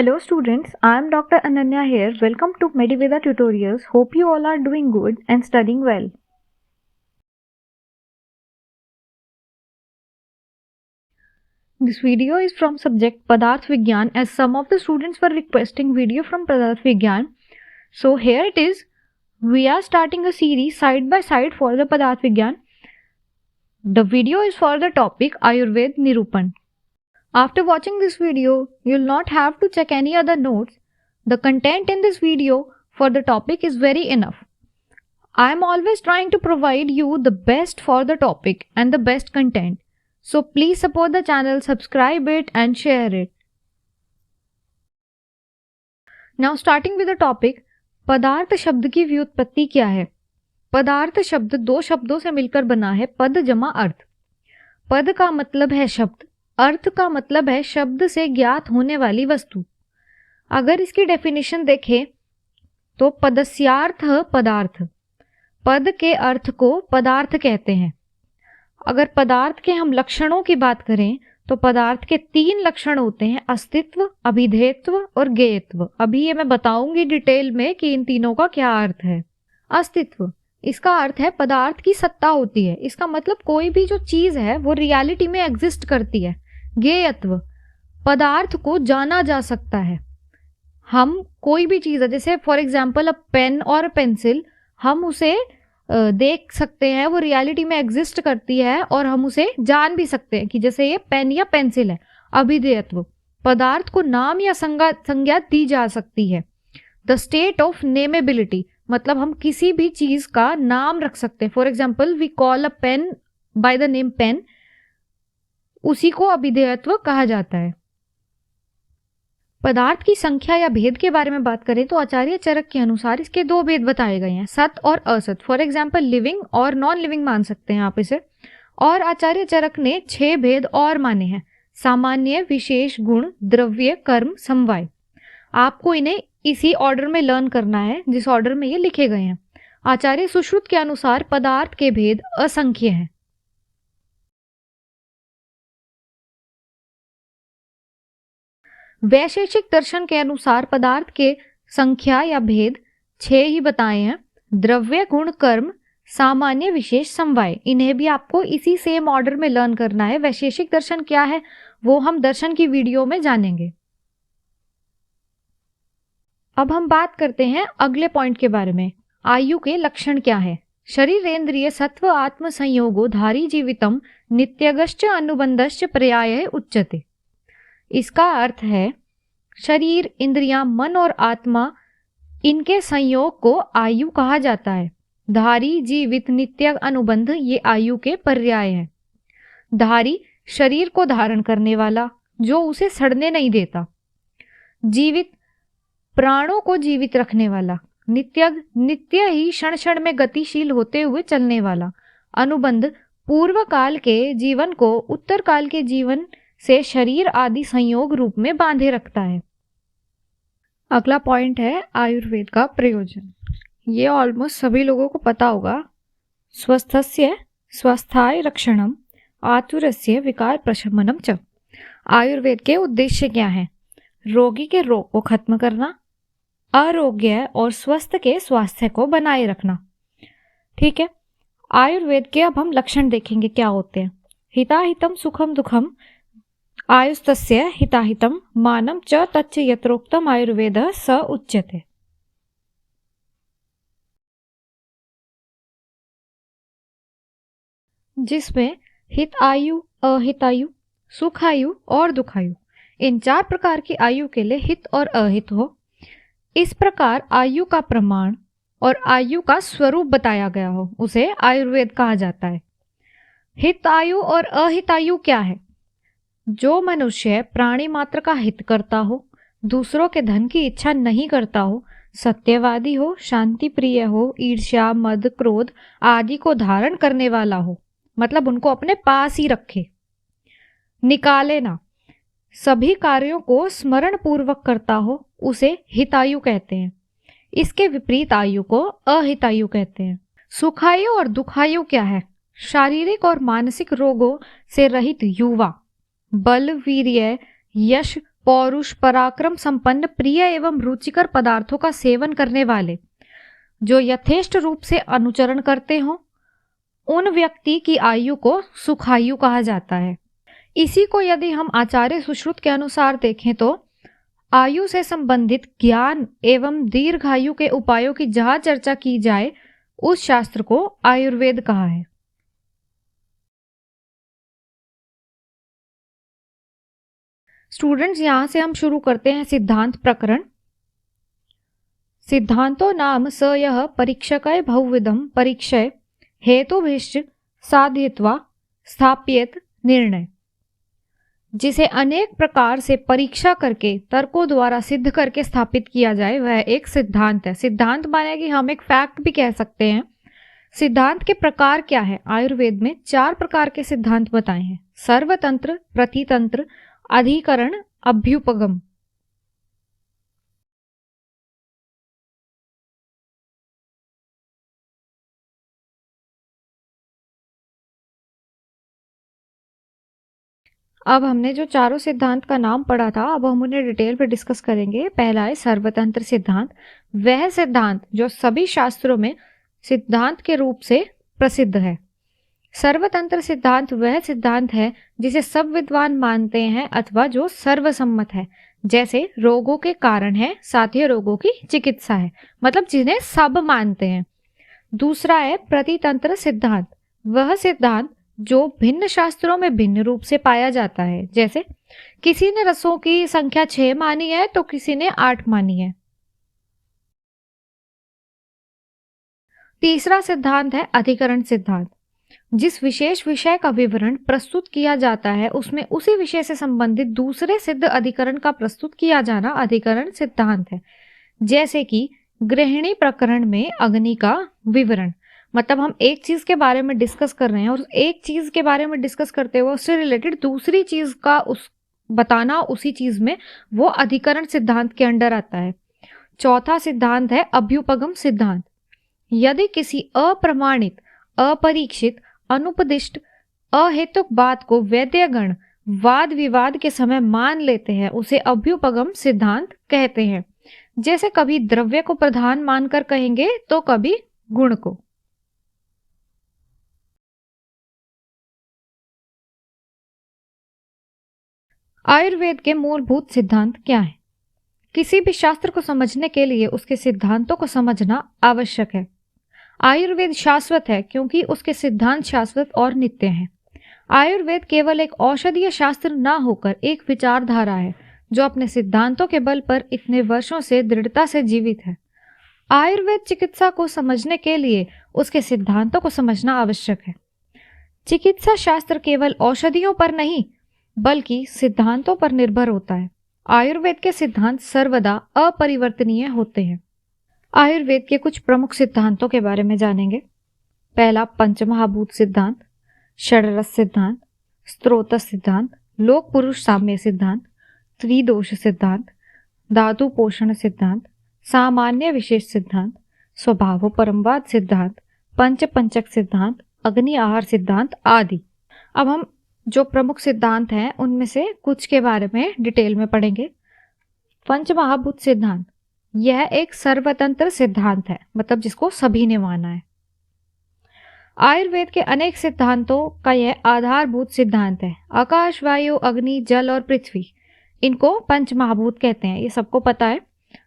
Hello students, I am Dr. Ananya here. Welcome to Mediveda Tutorials. Hope you all are doing good and studying well. This video is from subject Padarth Vigyan as some of the students were requesting video from Padarth Vigyan. So here it is. We are starting a series side by side for the Padarth Vigyan. The video is for the topic Ayurved Nirupan. After watching this video, you will not have to check any other notes. The content in this video for the topic is very enough. I am always trying to provide you the best for the topic and the best content. So please support the channel, subscribe it and share it. Now starting with the topic, पदार्थ शब्द की व्युत्पत्ति क्या है? पदार्थ शब्द दो शब्दों से मिलकर बना है, पद जमा अर्थ। पद का मतलब है शब्द, अर्थ का मतलब है शब्द से ज्ञात होने वाली वस्तु। अगर इसकी डेफिनेशन देखें तो पदस्यार्थ पदार्थ, पद के अर्थ को पदार्थ कहते हैं। अगर पदार्थ के हम लक्षणों की बात करें तो पदार्थ के 3 लक्षण होते हैं, अस्तित्व, अभिधेयत्व और ज्ञेयत्व। अभी ये मैं बताऊंगी डिटेल में कि इन तीनों का क्या अर्थ है। अस्तित्व, इसका अर्थ है पदार्थ की सत्ता होती है, इसका मतलब कोई भी जो चीज है वो रियलिटी में एग्जिस्ट करती है। ज्ञेयत्व, पदार्थ को जाना जा सकता है। हम कोई भी चीज है, जैसे फॉर एग्जाम्पल अ पेन और पेंसिल, हम उसे देख सकते हैं, वो रियलिटी में एग्जिस्ट करती है और हम उसे जान भी सकते हैं कि जैसे ये पेन या पेंसिल है। अभिधेयत्व, पदार्थ को नाम या संज्ञा दी जा सकती है। द स्टेट ऑफ नेमेबिलिटी, मतलब हम किसी भी चीज का नाम रख सकते हैं। For example we call a pen by the name pen, उसी को अभिधेयत्व कहा जाता है। पदार्थ की संख्या या भेद के बारे में बात करें तो आचार्य चरक के अनुसार इसके 2 भेद बताए गए हैं, सत और असत। फॉर एग्जाम्पल लिविंग और नॉन लिविंग मान सकते हैं आप इसे। और आचार्य चरक ने 6 भेद और माने हैं, सामान्य, विशेष, गुण, द्रव्य, कर्म, समवाय। आपको इन्हें इसी ऑर्डर में लर्न करना है जिस ऑर्डर में ये लिखे गए हैं। आचार्य सुश्रुत के अनुसार पदार्थ के भेद असंख्य हैं। वैशेषिक दर्शन के अनुसार पदार्थ के संख्या या भेद 6 ही बताए हैं, द्रव्य, गुण, कर्म, सामान्य, विशेष, समवाय। इन्हें भी आपको इसी सेम ऑर्डर में लर्न करना है। वैशेषिक दर्शन क्या है वो हम दर्शन की वीडियो में जानेंगे। अब हम बात करते हैं अगले पॉइंट के बारे में, आयु के लक्षण क्या है। शरीरेन्द्रिय सत्व आत्म संयोगो धारी जीवितम नित्यगश्च अनुबंधश्च पर्याय उच्यते। इसका अर्थ है शरीर, इंद्रियां, मन और आत्मा, इनके संयोग को आयु कहा जाता है। धारी, जीवित, नित्य, अनुबंध ये आयु के पर्याय है। धारी, शरीर को धारण करने वाला, जो उसे सड़ने नहीं देता। जीवित, प्राणों को जीवित रखने वाला। नित्य, नित्य ही क्षण क्षण में गतिशील होते हुए चलने वाला। अनुबंध, पूर्व काल के जीवन को उत्तर काल के जीवन से शरीर आदि संयोग रूप में बांधे रखता है। अगला पॉइंट है आयुर्वेद का प्रयोजन। ये ऑलमोस्ट सभी लोगों को पता होगा। स्वस्थस्य स्वस्थाय रक्षणम, आतुरस्य विकार प्रशमनम च। आयुर्वेद के उद्देश्य क्या है? रोगी के रोग को खत्म करना, आरोग्य और स्वस्थ के स्वास्थ्य को बनाए रखना। ठीक है, आयुर्वेद के अब हम लक्षण देखेंगे क्या होते हैं। हिताहितम सुखम दुखम आयुस्तस्य हिताहितम मानम च तच्च यत्रोक्तम आयुर्वेद स उच्यते। जिसमें हित आयु, अहितायु, सुखायु और दुखायु, इन 4 प्रकार की आयु के लिए हित और अहित हो। इस प्रकार आयु का प्रमाण और आयु का स्वरूप बताया गया हो, उसे आयुर्वेद कहा जाता है। हित आयु और अहित आयु क्या है? जो मनुष्य प्राणी मात्र का हित करता हो, दूसरों के धन की इच्छा नहीं करता हो, सत्यवादी हो, शांति प्रिय हो, ईर्ष्या, मद, क्रोध आदि को धारण करने वाला हो, मतलब उनको अपने पास ही रखे, निकाले ना, सभी कार्यों को स्मरण पूर्वक करता हो, उसे हितायु कहते हैं। इसके विपरीत आयु को अहितायु कहते हैं। सुखायु और दुखायु क्या है? शारीरिक और मानसिक रोगों से रहित युवा, बल, वीर्य, यश, पौरुष, पराक्रम संपन्न, प्रिय एवं रुचिकर पदार्थों का सेवन करने वाले, जो यथेष्ट रूप से अनुचरण करते हों, उन व्यक्ति की आयु को सुखायु कहा जाता है। इसी को यदि हम आचार्य सुश्रुत के अनुसार देखें तो आयु से संबंधित ज्ञान एवं दीर्घायु के उपायों की जहां चर्चा की जाए उस शास्त्र को आयुर्वेद कहा है। स्टूडेंट्स, यहां से हम शुरू करते हैं सिद्धांत प्रकरण। सिद्धांतो नाम स यह परीक्षकय बहुविधम परीक्षय हेतुभिश्च साधयित्वा स्थाप्येत निर्णय, जिसे अनेक प्रकार से परीक्षा करके तर्कों द्वारा सिद्ध करके स्थापित किया जाए वह एक सिद्धांत है। सिद्धांत माने कि हम एक फैक्ट भी कह सकते हैं। सिद्धांत के प्रकार क्या है? आयुर्वेद में 4 प्रकार के सिद्धांत बताए हैं: सर्वतंत्र, प्रतितंत्र, अधिकरण, अभ्युपगम। अब हमने जो चारों सिद्धांत का नाम पढ़ा था, अब हम उन्हें डिटेल में डिस्कस करेंगे। पहला है सर्वतंत्र सिद्धांत। वह सिद्धांत जो सभी शास्त्रों में सिद्धांत के रूप से प्रसिद्ध है। सर्वतंत्र सिद्धांत वह सिद्धांत है जिसे सब विद्वान मानते हैं अथवा जो सर्वसम्मत है, जैसे रोगों के कारण है, साथ ही रोगों की चिकित्सा है, मतलब जिन्हें सब मानते हैं। दूसरा है प्रतितंत्र सिद्धांत। वह सिद्धांत जो भिन्न शास्त्रों में भिन्न रूप से पाया जाता है, जैसे किसी ने रसों की संख्या 6 मानी है तो किसी ने 8 मानी है। तीसरा सिद्धांत है अधिकरण सिद्धांत। जिस विशेष विषय का विवरण प्रस्तुत किया जाता है उसमें उसी विषय से संबंधित दूसरे सिद्ध अधिकरण का प्रस्तुत किया जाना अधिकरण सिद्धांत है। जैसे कि गृहिणी प्रकरण में अग्नि का विवरण, मतलब हम एक चीज के बारे में डिस्कस कर रहे हैं और एक चीज के बारे में डिस्कस करते हुए उससे रिलेटेड दूसरी चीज का उस बताना उसी चीज में, वो अधिकरण सिद्धांत के अंडर आता है। चौथा सिद्धांत है अभ्युपगम सिद्धांत। यदि किसी अप्रमाणित, अपरीक्षित, अनुपदिष्ट, अहेतुक बात को वैद्यगण वाद विवाद के समय मान लेते हैं उसे अभ्युपगम सिद्धांत कहते हैं। जैसे कभी द्रव्य को प्रधान मानकर कहेंगे तो कभी गुण को। आयुर्वेद के मूलभूत सिद्धांत क्या है? किसी भी शास्त्र को समझने के लिए उसके सिद्धांतों को समझना आवश्यक है। आयुर्वेद शाश्वत है क्योंकि उसके सिद्धांत शाश्वत और नित्य हैं। आयुर्वेद केवल एक औषधीय शास्त्र ना होकर एक विचारधारा है जो अपने सिद्धांतों के बल पर इतने वर्षों से दृढ़ता से जीवित है। आयुर्वेद चिकित्सा को समझने के लिए उसके सिद्धांतों को समझना आवश्यक है। चिकित्सा शास्त्र केवल औषधियों पर नहीं बल्कि सिद्धांतों पर निर्भर होता है। आयुर्वेद के सिद्धांत सर्वदा अपरिवर्तनीय होते हैं। आयुर्वेद के कुछ प्रमुख सिद्धांतों के बारे में जानेंगे। पहला पंचमहाभूत सिद्धांत, षडरस सिद्धांत, स्त्रोत सिद्धांत, लोक पुरुष साम्य सिद्धांत, त्रिदोष सिद्धांत, धातु पोषण सिद्धांत, सामान्य विशेष सिद्धांत, स्वभाव परमवाद सिद्धांत, पंचक सिद्धांत, अग्नि आहार सिद्धांत आदि। अब हम जो प्रमुख सिद्धांत हैं उनमें से कुछ के बारे में डिटेल में पढ़ेंगे। पंचमहाभूत सिद्धांत यह एक सर्वतंत्र सिद्धांत है, मतलब जिसको सभी ने माना है। आयुर्वेद के अनेक सिद्धांतों का यह आधारभूत सिद्धांत है। आकाश, वायु, अग्नि, जल और पृथ्वी, इनको पंचमहाभूत कहते हैं, ये सबको पता है।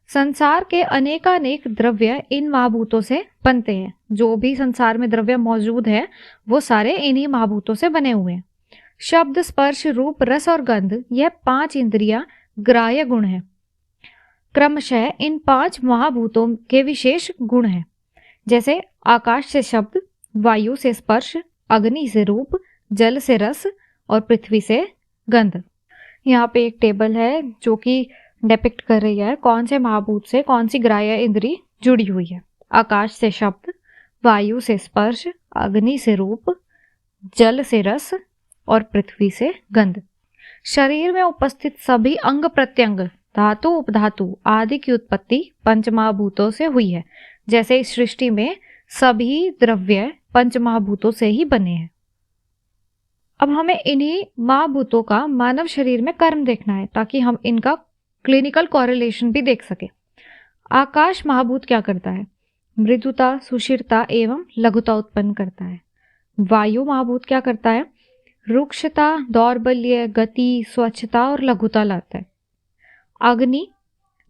संसार के अनेकानेक द्रव्य इन महाभूतों से बनते हैं। जो भी संसार में द्रव्य मौजूद है वो सारे इन्हीं महाभूतों से बने हुए हैं। शब्द, स्पर्श, रूप, रस और गंध, यह 5 इंद्रियां ग्राह्य गुण हैं। क्रमशः इन 5 महाभूतों के विशेष गुण हैं, जैसे आकाश से शब्द, वायु से स्पर्श, अग्नि से रूप, जल से रस और पृथ्वी से गंध। यहाँ पे एक टेबल है जो कि डिपिक्ट कर रही है कौन से महाभूत से कौन सी ग्राह्य इंद्री जुड़ी हुई है। आकाश से शब्द, वायु से स्पर्श, अग्नि से रूप, जल से रस और पृथ्वी से गंध। शरीर में उपस्थित सभी अंग प्रत्यंग, धातु, उपधातु आदि की उत्पत्ति पंचमहाभूतों से हुई है। जैसे इस सृष्टि में सभी द्रव्य पंचमहाभूतों से ही बने हैं। अब हमें इन्हीं महाभूतों का मानव शरीर में कर्म देखना है ताकि हम इनका क्लिनिकल कॉरिलेशन भी देख सके। आकाश महाभूत क्या करता है? मृदुता, सुशीरता एवं लघुता उत्पन्न करता है। वायु महाभूत क्या करता है? रुक्षता, दौर्बल्य, गति, स्वच्छता और लघुता लाता है। अग्नि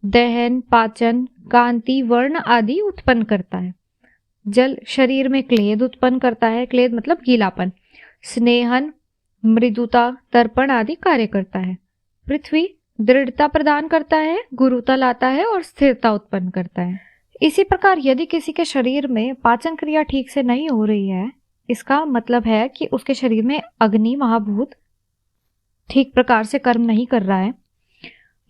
दहन, पाचन, कांति, वर्ण आदि उत्पन्न करता है। जल शरीर में क्लेद उत्पन्न करता है। क्लेद मतलब गीलापन। स्नेहन, मृदुता, तर्पण आदि कार्य करता है। पृथ्वी दृढ़ता प्रदान करता है, गुरुता लाता है और स्थिरता उत्पन्न करता है। इसी प्रकार यदि किसी के शरीर में पाचन क्रिया ठीक से नहीं हो रही है, इसका मतलब है कि उसके शरीर में अग्नि महाभूत ठीक प्रकार से कर्म नहीं कर रहा है।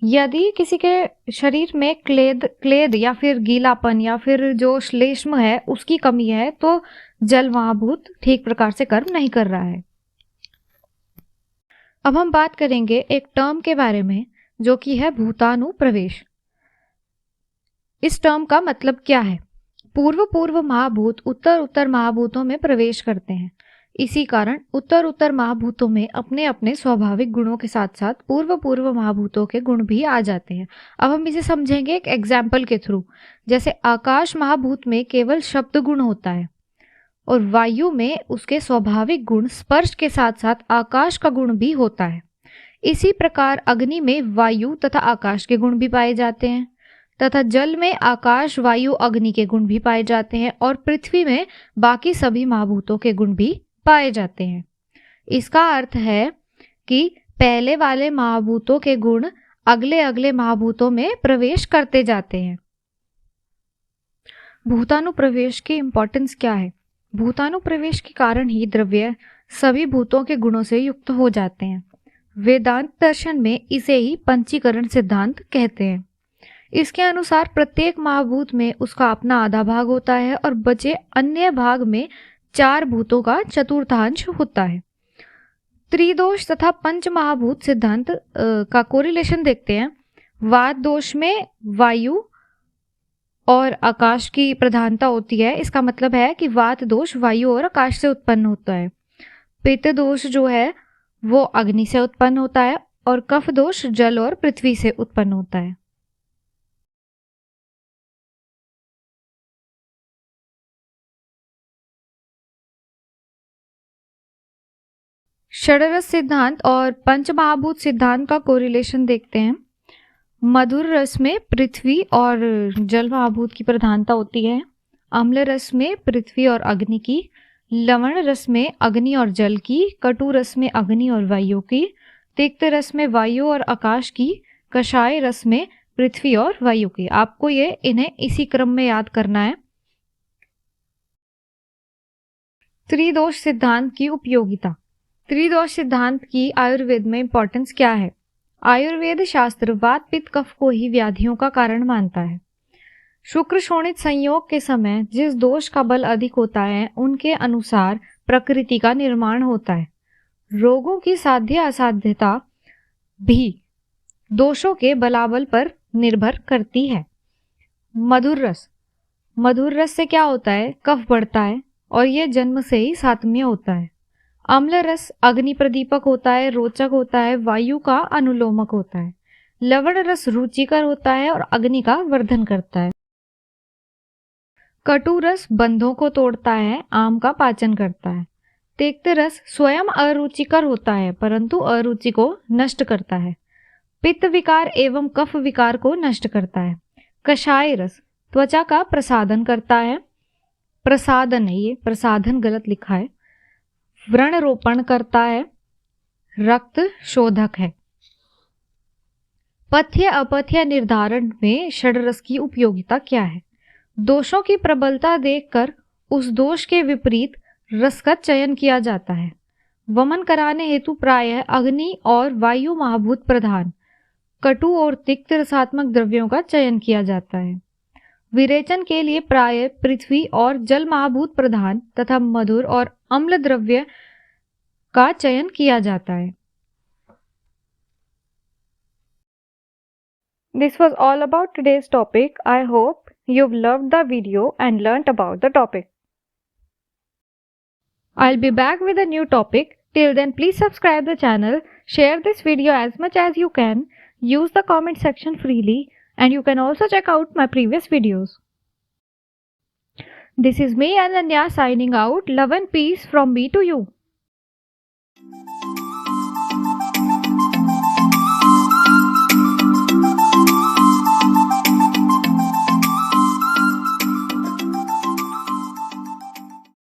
यदि किसी के शरीर में क्लेद या फिर गीलापन या फिर जो श्लेष्म है उसकी कमी है, तो जल महाभूत ठीक प्रकार से कर्म नहीं कर रहा है। अब हम बात करेंगे एक टर्म के बारे में जो कि है भूतानुप्रवेश। इस टर्म का मतलब क्या है? पूर्व महाभूत उत्तर महाभूतों में प्रवेश करते हैं। इसी कारण उत्तर महाभूतों में अपने अपने स्वाभाविक गुणों के साथ साथ पूर्व महाभूतों के गुण भी आ जाते हैं। अब हम इसे समझेंगे एक एग्जाम्पल के थ्रू। जैसे आकाश महाभूत में केवल शब्द गुण होता है और वायु में उसके स्वाभाविक गुण स्पर्श के साथ साथ आकाश का गुण भी होता है। इसी प्रकार अग्नि में वायु तथा आकाश के गुण भी पाए जाते हैं तथा जल में आकाश, वायु, अग्नि के गुण भी पाए जाते हैं और पृथ्वी में बाकी सभी महाभूतों के गुण भी पाए जाते हैं। इसका अर्थ है कि पहले वाले महाभूतों के गुण अगले महाभूतों में प्रवेश करते जाते हैं। भूतानुप्रवेश की इंपॉर्टेंस क्या है? भूतानुप्रवेश के कारण ही द्रव्य सभी भूतों के गुणों से युक्त हो जाते हैं। वेदांत दर्शन में इसे ही पंचीकरण सिद्धांत कहते हैं। इसके अनुसार प्रत्येक महाभूत में उसका अपना आधा भाग होता है और बचे अन्य भाग में 4 भूतों का चतुर्थांश होता है। त्रिदोष तथा पंच महाभूत सिद्धांत का कोरिलेशन देखते हैं। वात दोष में वायु और आकाश की प्रधानता होती है। इसका मतलब है कि वात दोष वायु और आकाश से उत्पन्न होता है। पित्त दोष जो है वो अग्नि से उत्पन्न होता है और कफ दोष जल और पृथ्वी से उत्पन्न होता है। षडरस सिद्धांत और पंचमहाभूत सिद्धांत का कोरिलेशन देखते हैं। मधुर रस में पृथ्वी और जल महाभूत की प्रधानता होती है। अम्ल रस में पृथ्वी और अग्नि की, लवण रस में अग्नि और जल की, कटु रस में अग्नि और वायु की, तिक्त रस में वायु और आकाश की, कषाय रस में पृथ्वी और वायु की। आपको इन्हें इसी क्रम में याद करना है। त्रिदोष सिद्धांत की उपयोगिता। त्रिदोष सिद्धांत की आयुर्वेद में इंपॉर्टेंस क्या है? आयुर्वेद शास्त्र वात पित्त कफ को ही व्याधियों का कारण मानता है। शुक्र शोणित संयोग के समय जिस दोष का बल अधिक होता है उनके अनुसार प्रकृति का निर्माण होता है। रोगों की साध्य असाध्यता भी दोषों के बलाबल पर निर्भर करती है। मधुर रस से क्या होता है? कफ बढ़ता है और यह जन्म से ही सात्म्य होता है। अम्ल रस अग्नि प्रदीपक होता है, रोचक होता है, वायु का अनुलोमक होता है। लवण रस रुचिकर होता है और अग्नि का वर्धन करता है। कटु रस बंधों को तोड़ता है, आम का पाचन करता है। तिक्त रस स्वयं अरुचिकर होता है परंतु अरुचि को नष्ट करता है। पित्त विकार एवं कफ विकार को नष्ट करता है। कषाय रस त्वचा का प्रसादन करता है, प्रसादन है, ये प्रसाधन गलत लिखा है। व्रण रोपण करता है, रक्त शोधक है। पथ्य अपथ्य निर्धारण में षडरस की उपयोगिता क्या है? दोषों की प्रबलता देखकर उस दोष के विपरीत रस का चयन किया जाता है। वमन कराने हेतु प्रायः अग्नि और वायु महाभूत प्रधान, कटु और तिक्त रसात्मक द्रव्यों का चयन किया जाता है। विरेचन के लिए प्रायः पृथ्वी और जल महाभूत प्रधान तथा मधुर और अम्ल द्रव्य का चयन किया जाता है। This was all about today's topic. I hope you've loved the video and learnt about the topic. I'll be back with a new topic Till then, please subscribe the channel, share this video as much as you can, use the comment section freely, and you can also check out my previous videos. This is me Ananya signing out. Love and peace from me to you.